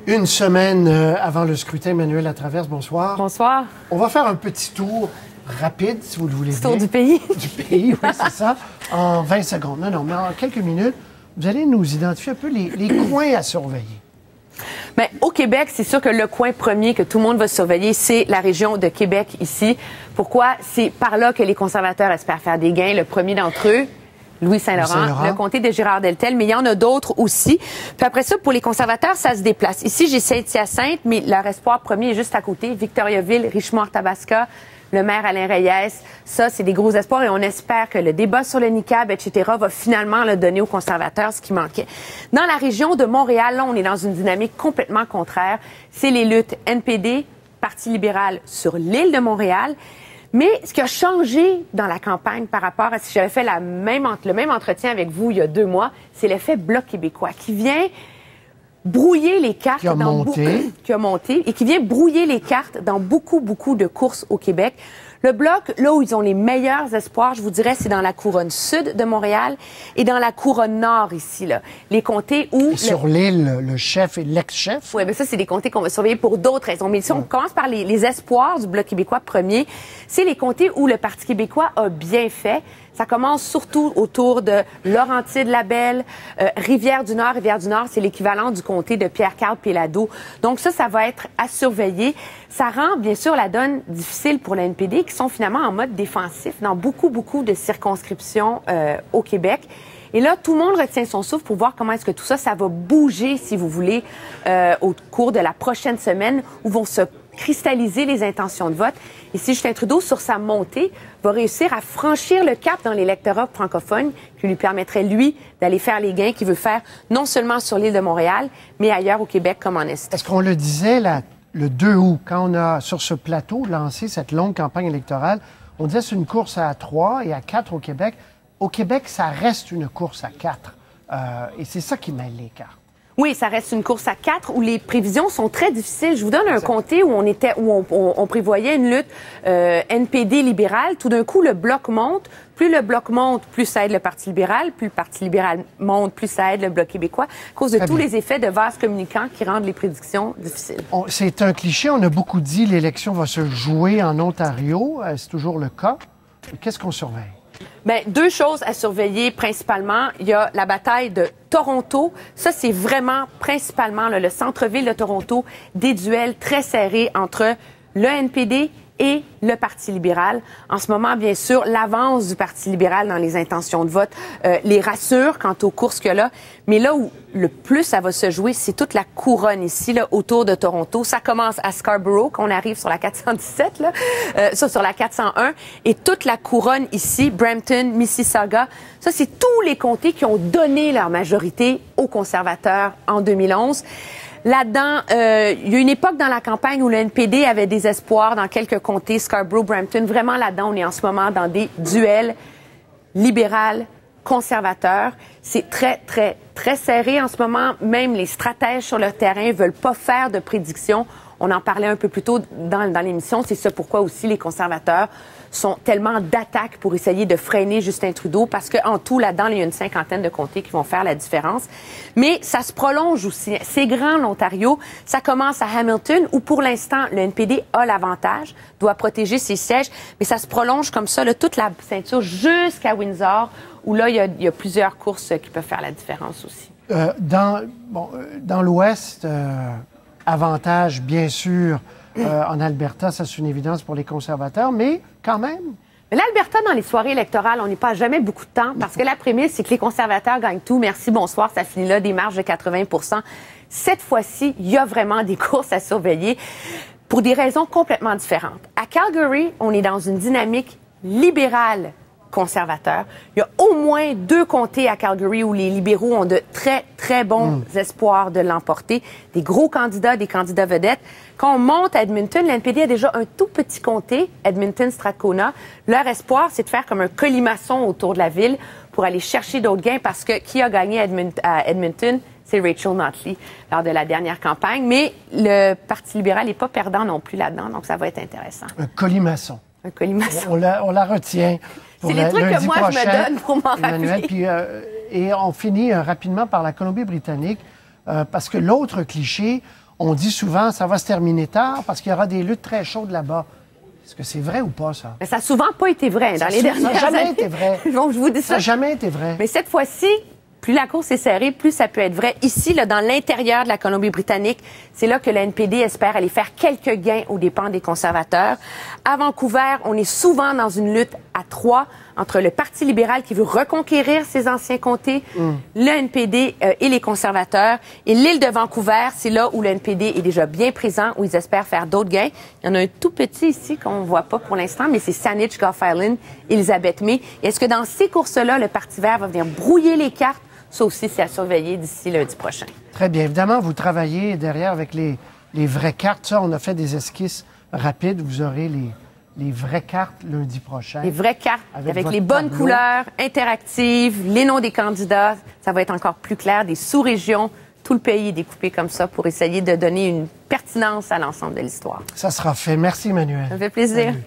Une semaine avant le scrutin, Emmanuelle Latraverse, bonsoir. Bonsoir. On va faire un petit tour rapide, si vous le voulez bien. Tour du pays. Du pays, oui, c'est ça, en 20 secondes. Non, mais en quelques minutes, vous allez nous identifier un peu les coins à surveiller. Bien, au Québec, c'est sûr que le coin premier que tout le monde va surveiller, c'est la région de Québec ici. Pourquoi? C'est par là que les conservateurs espèrent faire des gains. Le premier d'entre eux, Louis-Saint-Laurent, le comté de Girard-Deltel, mais il y en a d'autres aussi. Puis après ça, pour les conservateurs, ça se déplace. Ici, j'ai Saint-Hyacinthe, mais leur espoir premier est juste à côté. Victoriaville, Richemont-Arthabasca, le maire Alain Reyes. Ça, c'est des gros espoirs et on espère que le débat sur le niqab, etc., va finalement le donner aux conservateurs, ce qui manquait. Dans la région de Montréal, là, on est dans une dynamique complètement contraire. C'est les luttes NPD, Parti libéral sur l'île de Montréal. Mais ce qui a changé dans la campagne par rapport à si j'avais fait le même entretien avec vous il y a 2 mois, c'est l'effet Bloc québécois qui vient brouiller les cartes qui a monté et qui vient brouiller les cartes dans beaucoup de courses au Québec. Le Bloc, là où ils ont les meilleurs espoirs, je vous dirais, c'est dans la couronne sud de Montréal et dans la couronne nord ici, là. Les comtés où... Sur l'île, le chef et l'ex-chef. Oui, mais ça, c'est des comtés qu'on va surveiller pour d'autres raisons. Mais si on commence par les espoirs du Bloc québécois premier, c'est les comtés où le Parti québécois a bien fait. Ça commence surtout autour de Laurentides-Labelle, Rivière-du-Nord. Rivière-du-Nord, c'est l'équivalent du comté de Pierre-Carl-Pellado. Donc ça va être à surveiller. Ça rend, bien sûr, la donne difficile pour le NPD, qui sont finalement en mode défensif dans beaucoup de circonscriptions au Québec. Et là, tout le monde retient son souffle pour voir comment est-ce que tout ça va bouger, si vous voulez, au cours de la prochaine semaine, où vont se cristalliser les intentions de vote. Et si Justin Trudeau, sur sa montée, va réussir à franchir le cap dans l'électorat francophone qui lui permettrait, lui, d'aller faire les gains qu'il veut faire, non seulement sur l'île de Montréal, mais ailleurs au Québec comme en Est. Est-ce qu'on le disait le 2 août, quand on a, sur ce plateau, lancé cette longue campagne électorale, on disait c'est une course à 3 et à 4 au Québec. Au Québec, ça reste une course à 4. Et c'est ça qui mêle les cartes. Oui, ça reste une course à 4 où les prévisions sont très difficiles. Je vous donne un comté où on prévoyait une lutte NPD libérale. Tout d'un coup, le Bloc monte. Plus le Bloc monte, plus ça aide le Parti libéral. Plus le Parti libéral monte, plus ça aide le Bloc québécois, à cause de tous les effets de vases communicants qui rendent les prédictions difficiles. C'est un cliché. On a beaucoup dit l'élection va se jouer en Ontario. C'est toujours le cas. Qu'est-ce qu'on surveille? Bien, 2 choses à surveiller principalement. Il y a la bataille de Toronto. Ça, c'est vraiment principalement le centre-ville de Toronto, des duels très serrés entre le NPD et le Parti libéral. En ce moment, bien sûr, l'avance du Parti libéral dans les intentions de vote les rassure quant aux courses qu'il y a là. Mais là où le plus ça va se jouer, c'est toute la couronne ici, là, autour de Toronto. Ça commence à Scarborough, quand on arrive sur la 417, là, sur la 401. Et toute la couronne ici, Brampton, Mississauga, ça, c'est tous les comtés qui ont donné leur majorité aux conservateurs en 2011. Là-dedans, il y a une époque dans la campagne où le NPD avait des espoirs dans quelques comtés, Scarborough, Brampton. Vraiment, là-dedans, on est en ce moment dans des duels libéral, conservateurs. C'est très serré en ce moment. Même les stratèges sur le terrain veulent pas faire de prédictions. On en parlait un peu plus tôt dans l'émission. C'est ça pourquoi aussi les conservateurs sont tellement d'attaques pour essayer de freiner Justin Trudeau, parce qu'en tout, là-dedans, il y a une 50aine de comtés qui vont faire la différence. Mais ça se prolonge aussi. C'est grand, l'Ontario. Ça commence à Hamilton, où pour l'instant, le NPD a l'avantage, doit protéger ses sièges, mais ça se prolonge comme ça, là, toute la ceinture jusqu'à Windsor, où là, il y a plusieurs courses qui peuvent faire la différence aussi. Dans l'Ouest, avantage, bien sûr, en Alberta, ça c'est une évidence pour les conservateurs, mais quand même. Mais l'Alberta, dans les soirées électorales, on n'y passe jamais beaucoup de temps parce que la prémisse, c'est que les conservateurs gagnent tout. Merci, bonsoir, ça finit là, des marges de 80 %. Cette fois-ci, il y a vraiment des courses à surveiller pour des raisons complètement différentes. À Calgary, on est dans une dynamique libérale conservateur. Il y a au moins 2 comtés à Calgary où les libéraux ont de très bons espoirs de l'emporter. Des gros candidats, des candidats vedettes. Quand on monte à Edmonton, l'NPD a déjà un tout petit comté, Edmonton-Strathcona. Leur espoir, c'est de faire comme un colimaçon autour de la ville pour aller chercher d'autres gains parce que qui a gagné à Edmonton? C'est Rachel Notley lors de la dernière campagne. Mais le Parti libéral n'est pas perdant non plus là-dedans, donc ça va être intéressant. Un colimaçon. Un colimaçon. On la retient. C'est les trucs que moi, je me donne pour m'en rappeler. Puis, et on finit rapidement par la Colombie-Britannique, parce que l'autre cliché, On dit souvent, ça va se terminer tard parce qu'il y aura des luttes très chaudes là-bas. Est-ce que c'est vrai ou pas, ça? Mais ça n'a souvent pas été vrai dans les dernières années. Ça n'a jamais été vrai. Donc, je vous dis ça. Ça n'a jamais été vrai. Mais cette fois-ci, plus la course est serrée, plus ça peut être vrai. Ici, là, dans l'intérieur de la Colombie-Britannique, c'est là que le NPD espère aller faire quelques gains aux dépens des conservateurs. À Vancouver, on est souvent dans une lutte à 3 entre le Parti libéral qui veut reconquérir ses anciens comtés, le NPD et les conservateurs. Et l'île de Vancouver, c'est là où le NPD est déjà bien présent, où ils espèrent faire d'autres gains. Il y en a un tout petit ici qu'on ne voit pas pour l'instant, mais c'est Saanich, Gough Island, Elizabeth May. Est-ce que dans ces courses-là, le Parti vert va venir brouiller les cartes? Ça aussi, c'est à surveiller d'ici lundi prochain. Très bien. Évidemment, vous travaillez derrière avec les vraies cartes. Ça, on a fait des esquisses rapides. Vous aurez les vraies cartes lundi prochain. Les vraies cartes avec les bonnes tableau. couleurs, interactives, les noms des candidats. Ça va être encore plus clair. Des sous-régions, tout le pays est découpé comme ça pour essayer de donner une pertinence à l'ensemble de l'histoire. Ça sera fait. Merci, Emmanuel. Ça me fait plaisir. Salut.